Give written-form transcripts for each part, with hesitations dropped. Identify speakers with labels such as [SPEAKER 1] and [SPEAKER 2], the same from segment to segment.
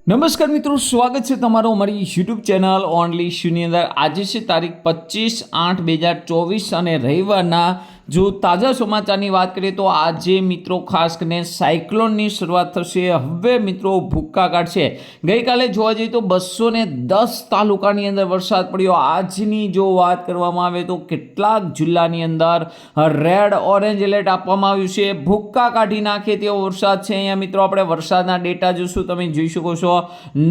[SPEAKER 1] નમસ્કાર મિત્રો, સ્વાગત છે તમારો અમારી યુટ્યુબ ચેનલ ઓનલી ઇશ્યુની અંદર। આજે છે તારીખ 25/8/2024 અને રવિવારના જો તાજા સમાચારની વાત કરીએ તો આજે મિત્રો ખાસ કરીને સાયક્લોનની શરૂઆત થશે। હવે મિત્રો ભૂક્કા કાઢશે। ગઈકાલે જોવા જઈએ તો 210 તાલુકાની અંદર વરસાદ પડ્યો। આજની જો વાત કરવામાં આવે તો કેટલાક જિલ્લાની અંદર રેડ ઓરેન્જ એલર્ટ આપવામાં આવ્યું છે। ભૂક્કા કાઢી નાખે તેવો વરસાદ છે। અહીંયા મિત્રો આપણે વરસાદના ડેટા જોશું, તમે જોઈ શકો છો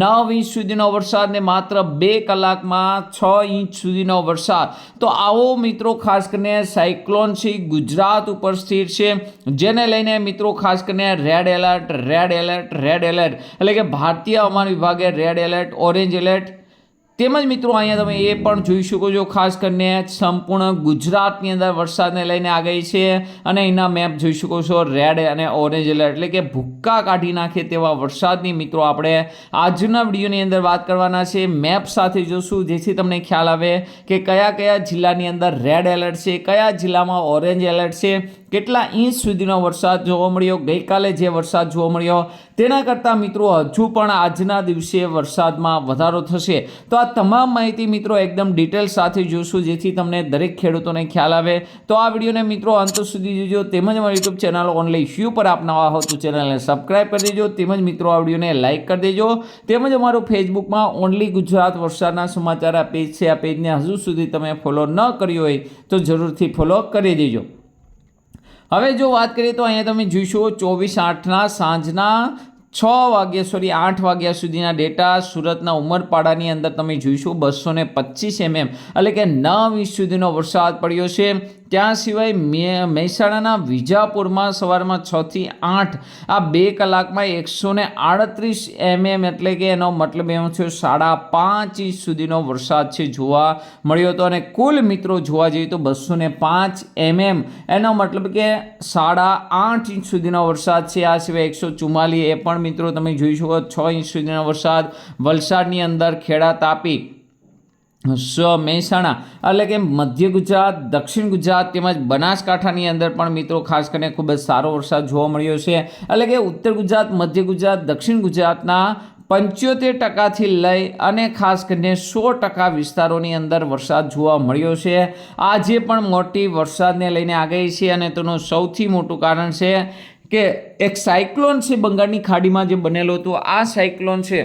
[SPEAKER 1] 9 ઇંચ સુધીનો વરસાદ ને માત્ર 2 કલાકમાં 6 ઇંચ સુધીનો વરસાદ। તો આવો મિત્રો ખાસ કરીને સાયક્લોન ગુજરાત ઉપર સ્થિર છે, જેને લઈને મિત્રો ખાસ કરીને રેડ એલર્ટ એટલે કે ભારતીય હવામાન વિભાગે રેડ એલર્ટ, ઓરેન્જ એલર્ટ તેમજ મિત્રો અહીંયા તમે એ પણ જોઈ શકો છો ખાસ કરીને સંપૂર્ણ ગુજરાતની અંદર વરસાદને લઈને આગાહી છે અને એના મેપ જોઈ શકો છો રેડ અને ઓરેન્જ એલર્ટ એટલે કે ભૂક્કા કાઢી નાખે તેવા વરસાદની મિત્રો આપણે આજના વિડીયોની અંદર વાત કરવાના છે। મેપ સાથે જોશું જેથી તમને ખ્યાલ આવે કે કયા કયા જિલ્લાની અંદર રેડ એલર્ટ છે, કયા જિલ્લામાં ઓરેન્જ એલર્ટ છે, કેટલા ઇંચ સુધીનો વરસાદ જોવા મળ્યો। ગઈકાલે જે વરસાદ જોવા મળ્યો તેના કરતાં મિત્રો હજુ પણ આજના દિવસે વરસાદમાં વધારો થશે। તો આ તમામ માહિતી મિત્રો એકદમ ડિટેલ સાથે જોશું જેથી તમને દરેક ખેડૂતોને ખ્યાલ આવે। તો આ વિડીયોને મિત્રો અંત સુધી જોજો, તેમજ અમારી યુટ્યુબ ચેનલ ઓનલી ઇશ્યુ પર આપ નવા હો તો ચેનલને સબસ્ક્રાઈબ કરી દેજો, તેમજ મિત્રો આ વિડીયોને લાઇક કરી દેજો, તેમજ અમારું ફેસબુકમાં ઓનલી ગુજરાત વરસાદના સમાચાર આ પેજ છે, આ પેજને હજુ સુધી તમે ફોલો ન કર્યો હોય તો જરૂરથી ફોલો કરી દેજો। હવે જો વાત કરીએ તો અહીંયા તમે જોઈશો 24/8ના સાંજના 8 વાગ્યા સુધીના ડેટા સુરતના ઉમરપાડાની અંદર તમે જોઈશો 225 mm એટલે કે 9 ઇંચ સુધીનો વરસાદ પડ્યો છે। ત્યાં સિવાય મહેસાણાના વિજાપુરમાં સવારમાં 6 થી 8 આ 2 કલાકમાં 138 mm એટલે કે એનો મતલબ એમ થયો 5.5 ઇંચ સુધીનો વરસાદ છે જોવા મળ્યો હતો। અને કુલ મિત્રો જોવા જઈએ તો 205 mm એનો મતલબ કે 8.5 ઇંચ સુધીનો વરસાદ છે। આ સિવાય 144 એ પણ મિત્રો તમે જોઈ શકો 6 ઇંચ સુધીનો વરસાદ વલસાડની અંદર, ખેડા, તાપી, મહેસાણા એટલે કે મધ્ય ગુજરાત, દક્ષિણ ગુજરાત તેમજ બનાસકાંઠાની અંદર પણ મિત્રો ખાસ કરીને ખૂબ જ સારો વરસાદ જોવા મળ્યો છે। એટલે કે ઉત્તર ગુજરાત, મધ્ય ગુજરાત, દક્ષિણ ગુજરાતના 75% લઈ અને ખાસ કરીને 100% વિસ્તારોની અંદર વરસાદ જોવા મળ્યો છે। આજે પણ મોટી વરસાદને લઈને આગાહી છે અને તેનું સૌથી મોટું કારણ છે કે એક સાયક્લોન છે બંગાળની ખાડીમાં જે બનેલો હતો। આ સાયક્લોન છે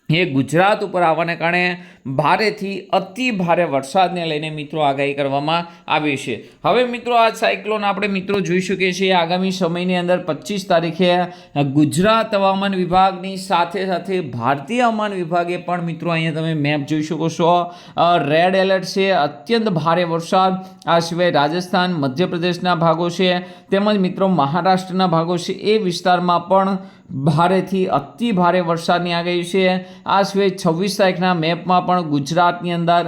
[SPEAKER 1] એ ગુજરાત ઉપર આવવાને કારણે ભારેથી અતિ ભારે વરસાદને લઈને મિત્રો આગાહી કરવામાં આવી છે। હવે મિત્રો આ સાયક્લોન આપણે મિત્રો જોઈ શકીએ છીએ આગામી સમયની અંદર 25 તારીખે ગુજરાત હવામાન વિભાગની સાથે સાથે ભારતીય હવામાન વિભાગે પણ મિત્રો અહીંયા તમે મેપ જોઈ શકો છો રેડ એલર્ટ છે, અત્યંત ભારે વરસાદ। આ સિવાય રાજસ્થાન, મધ્યપ્રદેશના ભાગો છે તેમજ મિત્રો મહારાષ્ટ્રના ભાગો છે એ વિસ્તારમાં પણ ભારેથી અતિ ભારે વરસાદની આગાહી છે। આ સિવાય 26 તારીખના મેપમાં પણ ગુજરાતની અંદર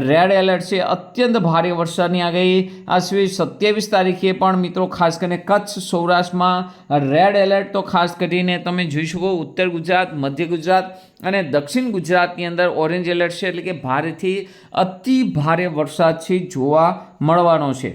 [SPEAKER 1] રેડ એલર્ટ છે, અત્યંત ભારે વરસાદની આગાહી। આ સિવાય 27 તારીખે પણ મિત્રો ખાસ કરીને કચ્છ, સૌરાષ્ટ્રમાં રેડ એલર્ટ તો ખાસ કરીને તમે જોઈ શકો ઉત્તર ગુજરાત, મધ્ય ગુજરાત અને દક્ષિણ ગુજરાતની અંદર ઓરેન્જ એલર્ટ છે એટલે કે ભારેથી અતિ ભારે વરસાદ છે જોવા મળવાનો છે।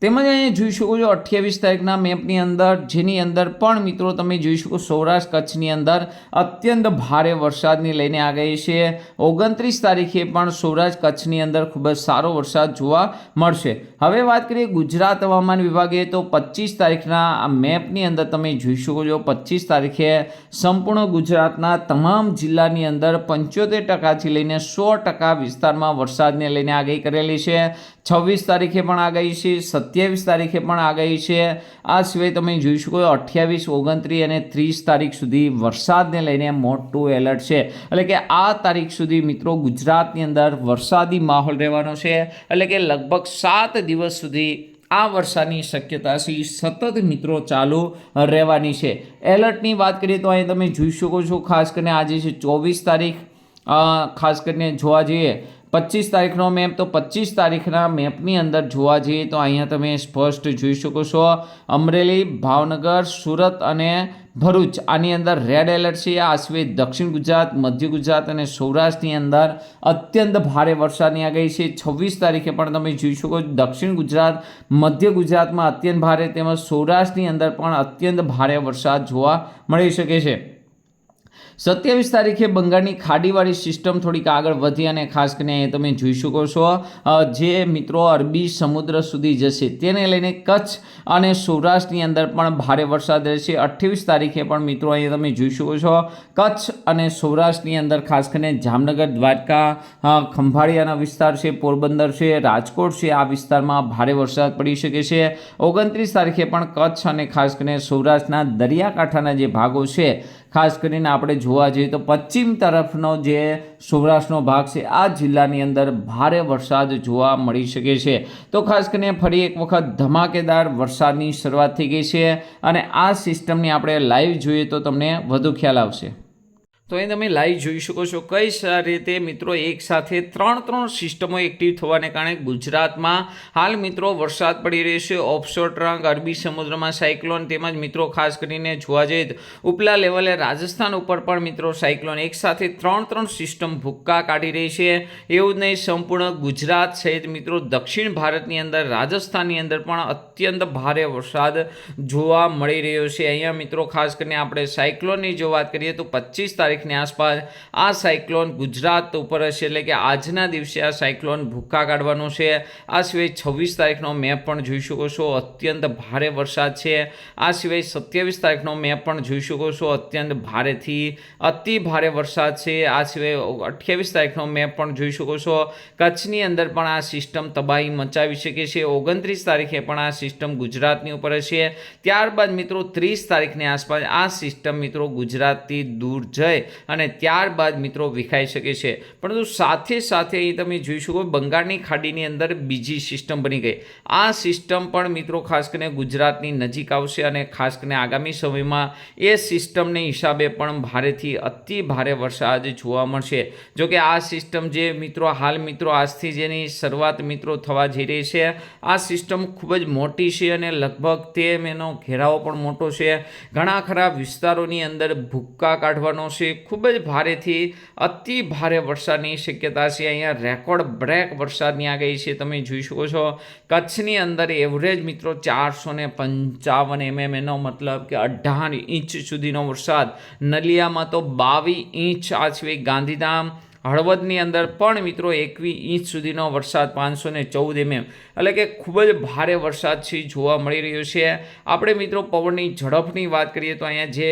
[SPEAKER 1] તેમજ અહીંયા જોઈ શકો છો 28 તારીખના મેપની અંદર જેની અંદર પણ મિત્રો તમે જોઈ શકો સૌરાષ્ટ્ર, કચ્છની અંદર અત્યંત ભારે વરસાદની લઈને આગાહી છે। 29 તારીખે પણ સૌરાષ્ટ્ર, કચ્છની અંદર ખૂબ જ સારો વરસાદ જોવા મળશે। હવે વાત કરીએ ગુજરાત હવામાન વિભાગે તો 25 તારીખના આ મેપની અંદર તમે જોઈ શકો છો 25 તારીખે સંપૂર્ણ ગુજરાતના તમામ જિલ્લાની અંદર 75%થી લઈને 100% વિસ્તારમાં વરસાદને લઈને આગાહી કરેલી છે। 26 તારીખે પણ આગાહી છે, 27 તારીખે પણ આગાહી છે। આ સિવાય તમે જોઈ શકો 28, 29 અને 30 તારીખ સુધી વરસાદને લઈને મોટું એલર્ટ છે એટલે કે આ તારીખ સુધી મિત્રો ગુજરાતની અંદર વરસાદી માહોલ રહેવાનો છે। એટલે કે લગભગ 7 દિવસ સુધી આ વરસાદની શક્યતા સતત મિત્રો ચાલુ રહેવાની છે। એલર્ટની વાત કરીએ તો અહીં તમે જોઈ શકો છો ખાસ કરીને આજે છે 24 તારીખ, ખાસ કરીને જોવા જઈએ 25 તારીખનો મેપ તો 25 તારીખના મેપની અંદર જોવા જઈએ તો અહીંયા તમે સ્પષ્ટ જોઈ શકો છો અમરેલી, ભાવનગર, સુરત અને ભરૂચ આની અંદર રેડ એલર્ટ છે। આ સિવાય દક્ષિણ ગુજરાત, મધ્ય ગુજરાત અને સૌરાષ્ટ્રની અંદર અત્યંત ભારે વરસાદની આગાહી છે। 26 તારીખે પણ તમે જોઈ શકો દક્ષિણ ગુજરાત, મધ્ય ગુજરાતમાં અત્યંત ભારે તેમજ સૌરાષ્ટ્રની અંદર પણ અત્યંત ભારે વરસાદ જોવા મળી શકે છે। 27 તારીખે બંગાળની ખાડીવાળી સિસ્ટમ થોડીક આગળ વધી અને ખાસ કરીને એ તમે જોઈ શકો છો જે મિત્રો અરબી સમુદ્ર સુધી જશે તેને લઈને કચ્છ અને સૌરાષ્ટ્રની અંદર પણ ભારે વરસાદ રહેશે. 28 તારીખે પણ મિત્રો અહીંયા તમે જોઈ શકો છો કચ્છ અને સૌરાષ્ટ્રની અંદર ખાસ કરીને જામનગર, દ્વારકા, ખંભાળિયાના વિસ્તાર છે, પોરબંદર છે, રાજકોટ છે, આ વિસ્તારમાં ભારે વરસાદ પડી શકે છે. 29 તારીખે પણ કચ્છ અને ખાસ કરીને સૌરાષ્ટ્રના દરિયાકાંઠાના જે ભાગો છે ખાસ કરીને આપણે જોવા જઈએ તો પશ્ચિમ તરફનો જે સૌરાષ્ટ્રનો ભાગ છે આ જિલ્લાની અંદર ભારે વરસાદ જોવા મળી શકે છે. તો ખાસ કરીને ફરી એક વખત ધમાકેદાર વરસાદની શરૂઆત થઈ ગઈ છે અને આ સિસ્ટમની આપણે લાઈવ જોઈએ તો તમને વધુ ખ્યાલ આવશે. તો અહીં તમે લાઈવ જોઈ શકો છો કઈ રીતે મિત્રો એક સાથે ત્રણ સિસ્ટમો એક્ટિવ થવાને કારણે ગુજરાતમાં હાલ મિત્રો વરસાદ પડી રહ્યો છે. ઓફશોર ટ્રંક, અરબી સમુદ્રમાં સાયક્લોન, તેમજ મિત્રો ખાસ કરીને જોવા જઈએ તો ઉપલા લેવલે રાજસ્થાન ઉપર પણ મિત્રો સાયક્લોન એક સાથે ત્રણ સિસ્ટમ ભૂક્કા કાઢી રહી છે. એવું જ નહીં, સંપૂર્ણ ગુજરાત સહિત મિત્રો દક્ષિણ ભારતની અંદર રાજસ્થાનની અંદર પણ અત્યંત ભારે વરસાદ જોવા મળી રહ્યો છે. અહીંયા મિત્રો ખાસ કરીને આપણે સાયક્લોનની જો વાત કરીએ તો 25 તારીખની આસપાસ આ સાયક્લોન ગુજરાત ઉપર હશે, એટલે કે આજના દિવસે આ સાયક્લોન ભૂક્કા કાઢવાનો છે. આ સિવાય 26 તારીખનો મેપ પણ જોઈ શકો છો, અત્યંત ભારે વરસાદ છે. આ સિવાય 27 તારીખનો મેપ પણ જોઈ શકો છો, અત્યંત ભારેથી અતિ ભારે વરસાદ છે. આ સિવાય 28 તારીખનો મેપ પણ જોઈ શકો છો, કચ્છની અંદર પણ આ સિસ્ટમ તબાહી મચાવી શકે છે. 29 તારીખે પણ આ સિસ્ટમ ગુજરાતની ઉપર હશે. ત્યારબાદ મિત્રો 30 તારીખની આસપાસ આ સિસ્ટમ મિત્રો ગુજરાતથી દૂર જઈ અને ત્યારબાદ મિત્રો વિખાઈ શકે છે. પરંતુ સાથે સાથે અહીં તમે જોઈ શકો બંગાળની ખાડીની અંદર બીજી સિસ્ટમ બની ગઈ. આ સિસ્ટમ પણ મિત્રો ખાસ કરીને ગુજરાતની નજીક આવશે અને ખાસ કરીને આગામી સમયમાં એ સિસ્ટમને હિસાબે પણ ભારેથી અતિ ભારે વરસાદ જોવા મળશે. જોકે આ સિસ્ટમ જે મિત્રો હાલ મિત્રો આજથી જેની શરૂઆત મિત્રો થવા જઈ રહી છે, આ સિસ્ટમ ખૂબ જ મોટી છે અને લગભગ એનો ઘેરાવો પણ મોટો છે. ઘણા ખરા વિસ્તારોની અંદર ભૂક્કા કાઢવાનો છે. ખૂબ જ ભારેથી અતિ ભારે વરસાદની શક્યતા છે. અહીંયા રેકોર્ડ બ્રેક વરસાદની આગાહી છે, તમે જોઈ શકો છો. કચ્છની અંદર એવરેજ મિત્રો 455 mm, એનો મતલબ કે 18 ઇંચ સુધીનો વરસાદ. નલિયામાં તો 22 ઇંચ. આ સિવાય ગાંધીધામ, હળવદની અંદર પણ મિત્રો 21 ઇંચ સુધીનો વરસાદ, 514 mm, એટલે કે ખૂબ જ ભારે વરસાદ છે જોવા મળી રહ્યો છે. આપણે મિત્રો પવનની ઝડપની વાત કરીએ તો અહીંયા જે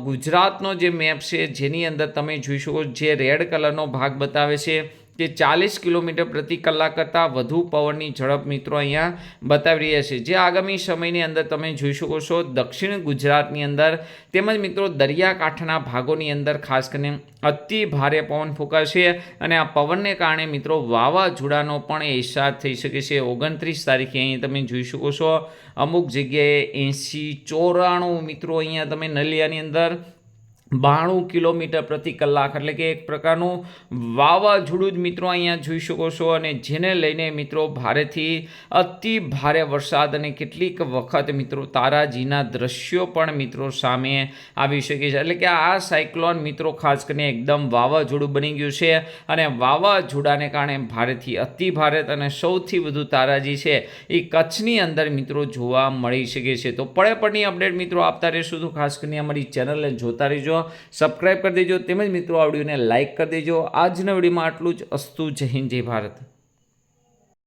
[SPEAKER 1] ગુજરાતનો જે મેપ છે જેની અંદર તમે જોઈ શકો જે રેડ કલરનો ભાગ બતાવે છે કે 40 કિલોમીટર પ્રતિ કલાક કરતાં વધુ પવનની ઝડપ મિત્રો અહીંયા બતાવી રહ્યા છે. જે આગામી સમયની અંદર તમે જોઈ શકો છો દક્ષિણ ગુજરાતની અંદર તેમજ મિત્રો દરિયાકાંઠાના ભાગોની અંદર ખાસ કરીને અતિ ભારે પવન ફૂંકાશે અને આ પવનને કારણે મિત્રો વાવાઝોડાનો પણ અહેસાસ થઈ શકે છે. 29 તારીખે અહીં તમે જોઈ શકો છો અમુક જગ્યાએ 80-94 મિત્રો અહીંયા તમે નલિયાની અંદર 92 કિલોમીટર પ્રતિ કલાક, એટલે કે એક પ્રકારનું વાવાઝોડું જ મિત્રો અહીંયા જોઈ શકો છો અને જેને લઈને મિત્રો ભારેથી અતિ ભારે વરસાદ અને કેટલીક વખત મિત્રો તારાજીના દ્રશ્યો પણ મિત્રો સામે આવી શકે છે. એટલે કે આ સાયક્લોન મિત્રો ખાસ કરીને એકદમ વાવાઝોડું બની ગયું છે અને વાવાઝોડાને કારણે ભારેથી અતિ ભારે અને સૌથી વધુ તારાજી છે એ કચ્છની અંદર મિત્રો જોવા મળી શકે છે. તો પડે અપડેટ મિત્રો આપતા રહીશું, તો ખાસ કરીને અમારી ચેનલને જોતા રહેજો, સબસ્ક્રાઇબ કરી દેજો, તેમજ મિત્રો આ વિડીયોને લાઇક કરી દેજો. આજના વિડીયોમાં આટલું જ. અસ્તુ. જય હિન્દ, જય ભારત.